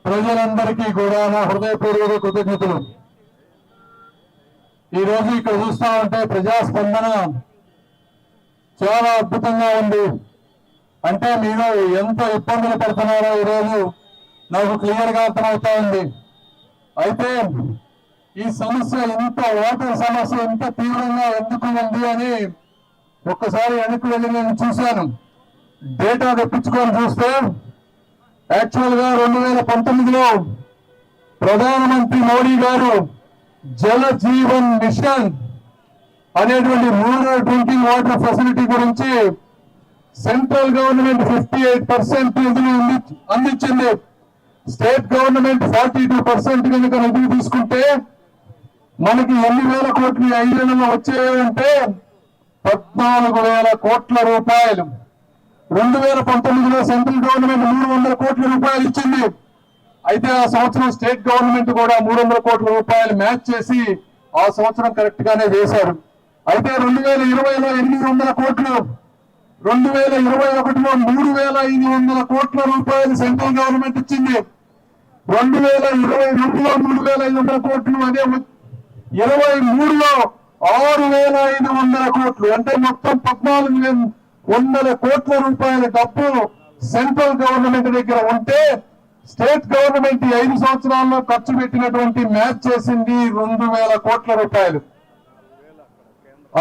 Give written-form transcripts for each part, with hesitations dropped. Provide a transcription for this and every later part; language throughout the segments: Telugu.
ప్రజలందరికీ కూడా నా హృదయపూర్వక కృతజ్ఞతలు. ఈరోజు ఇక్కడ చూస్తా ఉంటే ప్రజాస్పందన చాలా అద్భుతంగా ఉంది. అంటే మీరు ఎంత ఇబ్బందులు పడుతున్నారో ఈరోజు నాకు క్లియర్గా అర్థమవుతా ఉంది. అయితే ఈ సమస్య వాటర్ సమస్య ఇంత తీవ్రంగా ఎందుకు ఉంది అని ఒక్కసారి వెనక్కి వెళ్ళి నేను చూశాను. డేటా తెప్పించుకొని చూస్తే యాక్చువల్ గా 2019లో ప్రధానమంత్రి మోడీ గారు జల జీవన్ మిషన్ అనేటువంటి రూరల్ డ్రింకింగ్ వాటర్ ఫెసిలిటీ గురించి సెంట్రల్ గవర్నమెంట్ 58% నిధులు అందించింది. స్టేట్ గవర్నమెంట్ 42% కనుక నిధులు తీసుకుంటే మనకి ఎన్ని వేల కోట్లు 5 నెలల్లో వచ్చాయంటే 14,000 కోట్ల రూపాయలు. 2019లో సెంట్రల్ గవర్నమెంట్ 300 కోట్ల రూపాయలు ఇచ్చింది. అయితే ఆ సంవత్సరం స్టేట్ గవర్నమెంట్ కూడా 300 కోట్ల రూపాయలు మ్యాచ్ చేసి ఆ సంవత్సరం కరెక్ట్ గానే వేశారు. అయితే 2020లో 800 కోట్లు, 2021లో 3,500 కోట్ల రూపాయలు సెంట్రల్ గవర్నమెంట్ ఇచ్చింది. 2022లో 3,500 కోట్లు, అదే 23లో 6,500 కోట్లు, అంటే మొత్తం 1,400 కోట్ల రూపాయల డబ్బు సెంట్రల్ గవర్నమెంట్ దగ్గర ఉంటే స్టేట్ గవర్నమెంట్ 5 సంవత్సరాల్లో ఖర్చు పెట్టినటువంటి మ్యాచ్ చేసింది 2,000 కోట్ల రూపాయలు.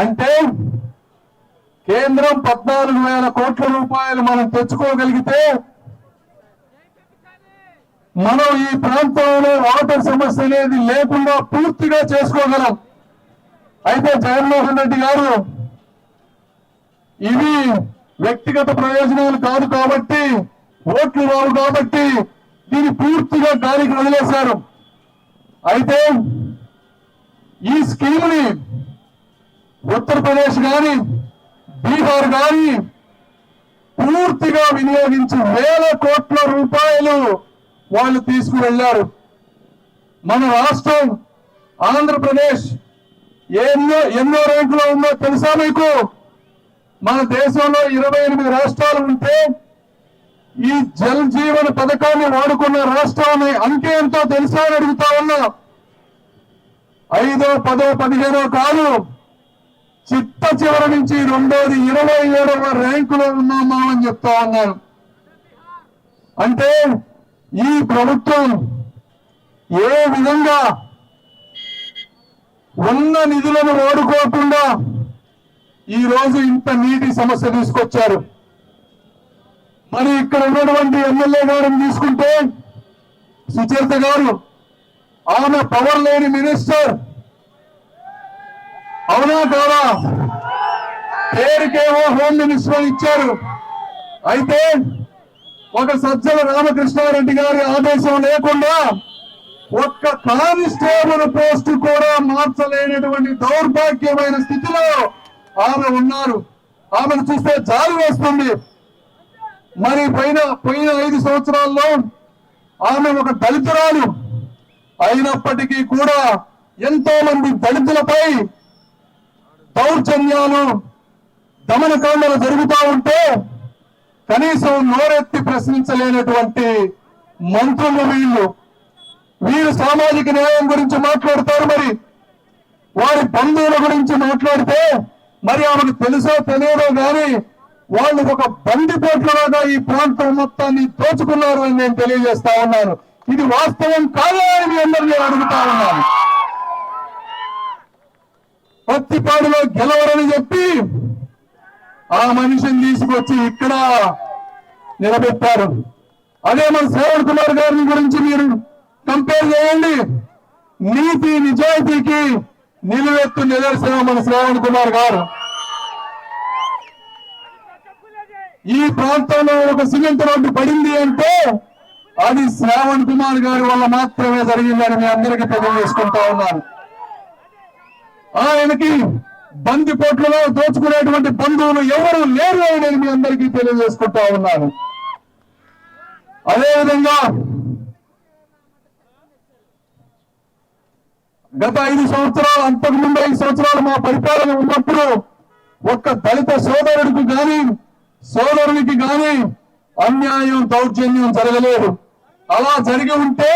అంటే కేంద్రం 14,000 కోట్ల రూపాయలు మనం తెచ్చుకోగలిగితే మనం ఈ ప్రాంతంలో వాటర్ సమస్య అనేది లేకుండా పూర్తిగా చేసుకోగలం. అయితే జగన్మోహన్ రెడ్డి గారు ఇవి వ్యక్తిగత ప్రయోజనాలు కాదు కాబట్టి, ఓట్లు రావు కాబట్టి దీన్ని పూర్తిగా గాలికి వదిలేశారు. అయితే ఈ స్కీమ్ని ఉత్తరప్రదేశ్ కానీ బీహార్ కానీ పూర్తిగా వినియోగించి 1,000 కోట్ల రూపాయలు వాళ్ళు తీసుకువెళ్లారు. మన రాష్ట్రం ఆంధ్రప్రదేశ్ ఎన్నో ర్యాంకులో ఉందో తెలుసా మీకు? మన దేశంలో 28 రాష్ట్రాలు ఉంటే ఈ జల్ జీవన పథకాన్ని వాడుకున్న రాష్ట్రాన్ని అంకే ఎంతో తెలుసా అని అడుగుతా ఉన్నా. 5వ 10వ 15వ కాదు, చిట్ట చివరి నుంచి 27వ ర్యాంకులో ఉన్నామా అని చెప్తా ఉన్నాను. అంటే ఈ ప్రభుత్వం ఏ విధంగా ఉన్న నిధులను వాడుకోకుండా ఈ రోజు ఇంత నీటి సమస్య తీసుకొచ్చారు. మరి ఇక్కడ ఉన్నటువంటి ఎమ్మెల్యే గారిని తీసుకుంటే సుచరిత గారు, ఆమె పవర్ లేని మినిస్టర్, అవునా కాదా? పేరుకేమో హోమ్ మినిస్టర్ ఇచ్చారు. అయితే ఒక సజ్జల రామకృష్ణారెడ్డి గారి ఆదేశం లేకుండా ఒక్క కానిస్టేబుల్ పోస్టు కూడా మార్చలేనటువంటి దౌర్భాగ్యమైన స్థితిలో ఆమె ఉన్నారు. ఆమెను చూస్తే జాలి వేస్తుంది. మరి పోయిన 5 సంవత్సరాల్లో ఆమె ఒక దళితురాలు అయినప్పటికీ కూడా ఎంతో మంది దళితులపై దౌర్జన్యాలు, దమనకాండలు జరుగుతూ ఉంటే కనీసం నోరెత్తి ప్రశ్నించలేనటువంటి మంత్రులు వీరు సామాజిక న్యాయం గురించి మాట్లాడతారు. మరి వారి బంధువుల గురించి మాట్లాడితే మరి ఆమెకు తెలుసో తెలియదో గాని వాళ్ళు ఒక బందిపోట్లలాగా ఈ ప్రాంతం మొత్తాన్ని దోచుకున్నారు అని నేను తెలియజేస్తా ఉన్నాను. ఇది వాస్తవం కాదా అని మీ అందరినీ అడుగుతా ఉన్నాను. పత్తిపాడులో గెలవరని చెప్పి ఆ మనిషిని తీసుకొచ్చి ఇక్కడ నిలబెట్టారు. అదే మన శ్రావణ్ కుమార్ గారిని గురించి మీరు కంపేర్ చేయండి. నీతి నిజాయితీకి నిలువెత్తు నిదర్శనం మన శ్రావణ్ కుమార్ గారు. ఈ ప్రాంతంలో ఒక సిమెంట్ రోడ్డు పడింది అంటే అది శ్రావణ్ కుమార్ గారి వల్ల మాత్రమే జరిగిందని మీ అందరికీ తెలియజేసుకుంటా ఉన్నాను. ఆయనకి బందిపోట్లలో దోచుకునేటువంటి బంధువులు ఎవరు లేరు అని నేను మీ అందరికీ తెలియజేసుకుంటా ఉన్నాను. అదేవిధంగా గత 5 సంవత్సరాలు, అంతకుముందు 5 సంవత్సరాలు మా పరిపాలన ఉన్నప్పుడు ఒక్క దళిత సోదరుడికి కానీ సోదరునికి కానీ అన్యాయం, దౌర్జన్యం జరగలేదు. అలా జరిగి ఉంటే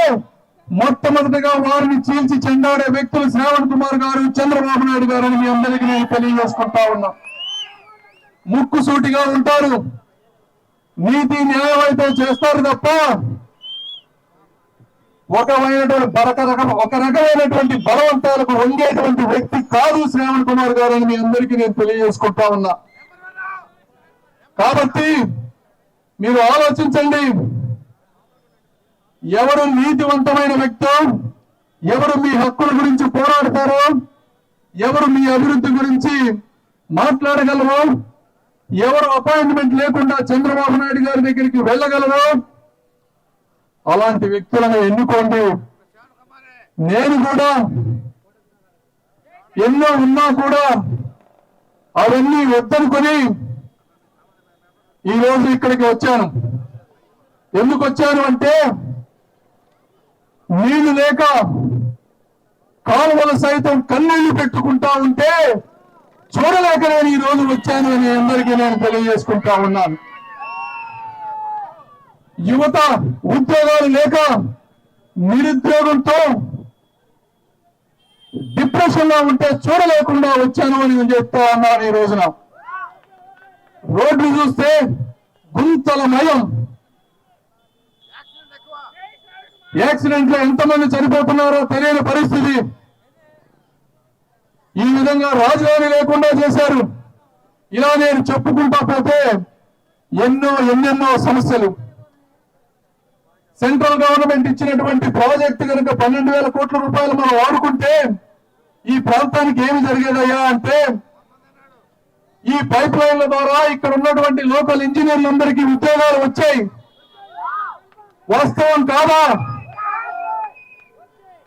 మొట్టమొదటిగా వారిని చీల్చి చెండాడే వ్యక్తులు శ్రావణ్ కుమార్ గారు, చంద్రబాబు నాయుడు గారు అని మీ అందరికీ నేను తెలియజేసుకుంటా ఉన్నా. ముక్కుసూటిగా ఉంటారు, నీతి న్యాయం అయితే చేస్తారు తప్ప ఒక రకమైనటువంటి బలవంతాలకు వంగేటువంటి వ్యక్తి కాదు శ్రావణ్ కుమార్ గారు అని మీ అందరికీ నేను తెలియజేసుకుంటా ఉన్నా. కాబట్టి మీరు ఆలోచించండి, ఎవరు నీతివంతమైన వ్యక్తో, ఎవరు మీ హక్కుల గురించి పోరాడతారో, ఎవరు మీ అభివృద్ధి గురించి మాట్లాడగలరో, ఎవరు అపాయింట్మెంట్ లేకుండా చంద్రబాబు నాయుడు గారి దగ్గరికి వెళ్ళగలరో అలాంటి వ్యక్తులను ఎన్నుకోండి. నేను కూడా ఎన్నో ఉన్నా కూడా అవన్నీ వద్దనుకొని ఈరోజు ఇక్కడికి వచ్చాను. ఎందుకు వచ్చాను అంటే నీళ్లు లేక కాలువలు సైతం కన్నీళ్లు పెట్టుకుంటా ఉంటే చూడలేక నేను ఈ రోజు వచ్చాను అని అందరికీ నేను తెలియజేసుకుంటా ఉన్నాను. యువత ఉద్యోగాలు లేక నిరుద్యోగంతో డిప్రెషన్ లో ఉంటే చూడలేకుండా వచ్చాను అని నేను చెప్తా ఉన్నాను. ఈ రోజున రోడ్లు చూస్తే గుంతలమయం, యాక్సిడెంట్ లో ఎంతమంది చనిపోతున్నారో తెలియని పరిస్థితి. ఈ విధంగా రాజధాని లేకుండా చేశారు. ఇలా నేను చెప్పుకుంటా పోతే ఎన్నెన్నో సమస్యలు. సెంట్రల్ గవర్నమెంట్ ఇచ్చినటువంటి ప్రాజెక్టు కనుక 12,000 కోట్ల రూపాయలు మనం వాడుకుంటే ఈ ప్రాంతానికి ఏమి జరిగేదయ్యా అంటే, ఈ పైప్ లైన్ల ద్వారా ఇక్కడ ఉన్నటువంటి లోకల్ ఇంజనీర్లందరికీ ఉద్యోగాలు వచ్చాయి. వాస్తవం కాదా?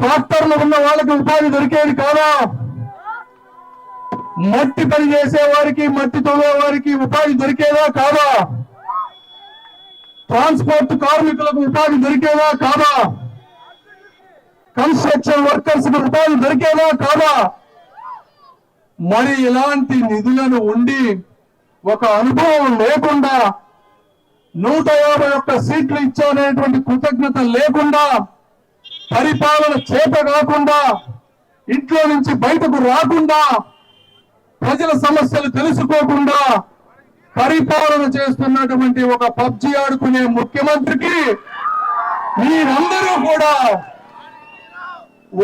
ట్రాక్టర్లు ఉన్న వాళ్ళకి ఉపాధి దొరికేది కాదా? మట్టి పని చేసే వారికి, మట్టి తవ్వే వారికి ఉపాధి దొరికేదా కాదా? ట్రాన్స్పోర్ట్ కార్మికులకు ఉపాధి దొరికేదా కాదా? కన్స్ట్రక్షన్ వర్కర్స్ కు ఉపాధి దొరికేదా కాదా? మరి ఇలాంటి నిధులను ఉండి ఒక అనుభవం లేకుండా 151 సీట్లు ఇచ్చారనేటువంటి కృతజ్ఞత లేకుండా, పరిపాలన చేత కాకుండా, ఇంట్లో నుంచి బయటకు రాకుండా, ప్రజల సమస్యలు తెలుసుకోకుండా పరిపాలన చేస్తున్నటువంటి ఒక పబ్జి ఆడుకునే ముఖ్యమంత్రికి మీరందరూ కూడా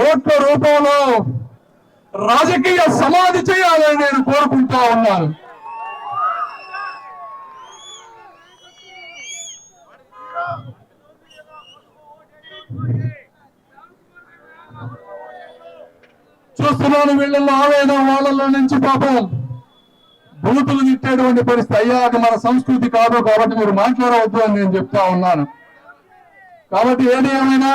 ఓట్ల రూపంలో రాజకీయ సమాధి చేయాలని నేను కోరుకుంటా ఉన్నాను. చూస్తున్నాను వీళ్ళల్లో ఆవేదన, వాళ్ళలో నుంచి పాపం బూతులు తిట్టేటువంటి పరిస్థితి. అయ్యా అది మన సంస్కృతి కాదు, కాబట్టి మీరు మాట్లాడవద్దు అని నేను చెప్తా ఉన్నాను. కాబట్టి ఏది ఏమైనా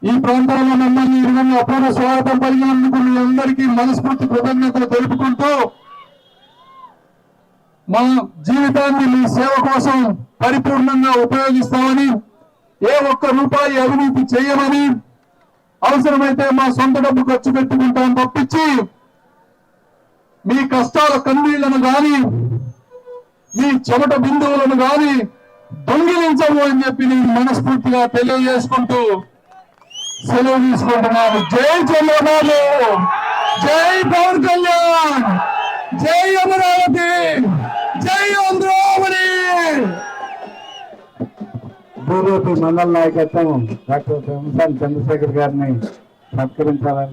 ఈ ప్రాంతంలో మమ్మల్ని ఈ విధంగా అపూర్వ స్వాగతం పలికినందుకు మీ అందరికీ మనస్ఫూర్తి కృతజ్ఞతలు తెలుపుకుంటూ, మా జీవితాన్ని మీ సేవ కోసం పరిపూర్ణంగా ఉపయోగిస్తామని, ఏ ఒక్క రూపాయి అవినీతి చేయమని, అవసరమైతే మా సొంత డబ్బు ఖర్చు పెట్టుకుంటాం తప్పించి మీ కష్టాల కన్నీళ్లను గాని, మీ చెమట బిందువులను గాని దొంగిలించము అని చెప్పి నేను మనస్ఫూర్తిగా తెలియజేసుకుంటూ సెలవు తీసుకుంటున్నాను. జై చంద్రబాబు, జై పవన్ కళ్యాణ్, జై అమరావతి, జై ఆంధ్రావళి. బీజేపీ మండల నాయకత్వం డాక్టర్ చంద్రశేఖర్ గారిని సత్కరించాలని